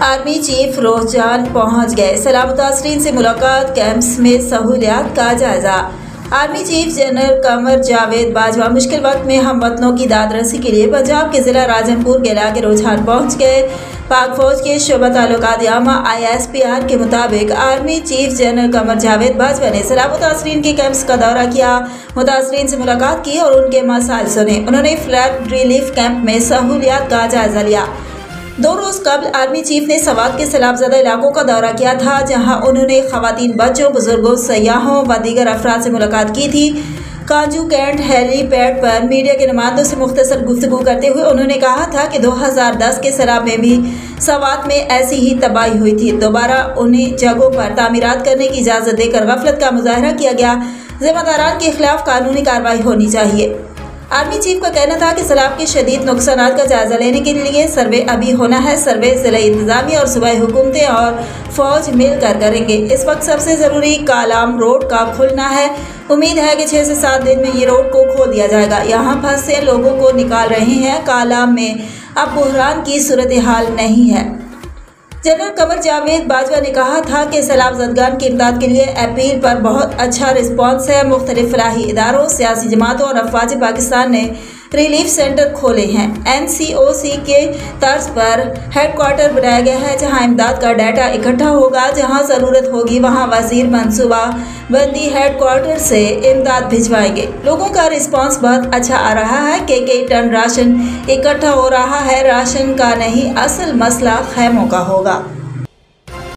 Army chief रोजान पहुंच गए। सैलाब मुतासरीन से मुलाकात, कैंप्स में सहूलियात का जायजा। Army chief general Qamar Javed Bajwa मुश्किल वक्त में हमवतनों की दादरसी के लिए पंजाब के जिला राजनपुर के इलाके रोजान पहुंच गए। पाक फौज के शोबा ताल्लुकात यामा ISPR के मुताबिक army chief general Qamar Javed Bajwa ने सैलाब मुतासरीन के कैंप्स का दौरा किया, मुतासरीन से मुलाकात की और उनके मसाइल सुने। उन्होंने फ्लड रिलीफ कैंप में सहूलियात का जायजा लिया। 2 रोज कबल आर्मी चीफ ने सवात के सैलाबज़दा इलाकों का दौरा किया था, जहां उन्होंने खवातीन, बच्चों, बुजुर्गों, सयाहों व दीगर अफराद से मुलाकात की थी। कांजू कैंट हेलीपैड पर मीडिया के नुमाइंदों से मुख्तसर गुफ्तगू करते हुए उन्होंने कहा था कि 2010 के सैलाब में भी सवात में ऐसी ही तबाही हुई थी। दोबारा उन्हें जगहों पर तामीरात करने की इजाज़त देकर गफलत का मुजाहरा किया गया। जिम्मेदारान के खिलाफ कानूनी कार्रवाई होनी चाहिए। आर्मी चीफ का कहना था कि सैलाब के शदीद नुकसानात का जायजा लेने के लिए सर्वे अभी होना है। सर्वे जिला इंतजामिया और सूबाई हुकूमतें और फौज मिलकर करेंगे। इस वक्त सबसे ज़रूरी कालाम रोड का खुलना है। उम्मीद है कि 6 से 7 दिन में ये रोड को खोल दिया जाएगा। यहाँ फंसे लोगों को निकाल रहे हैं। कालाम में अब बुहरान की सूरत हाल नहीं है। जनरल कमर जावेद बाजवा ने कहा था कि सैलाब ज़दगान की इमदाद के लिए अपील पर बहुत अच्छा रिस्पॉन्स है। मुख्तलिफ फलाही इदारों, सियासी जमातों और अफवाज पाकिस्तान ने रिलीफ सेंटर खोले हैं। NCOC के तर्ज पर हेडक्वार्टर बनाया गया है, जहां इमदाद का डाटा इकट्ठा होगा। जहां ज़रूरत होगी वहां वजीर मनसूबा बंदी हेडक्वार्टर से इमदाद भिजवाएंगे। लोगों का रिस्पांस बहुत अच्छा आ रहा है। कई टन राशन इकट्ठा हो रहा है। राशन का नहीं, असल मसला खैमों का होगा।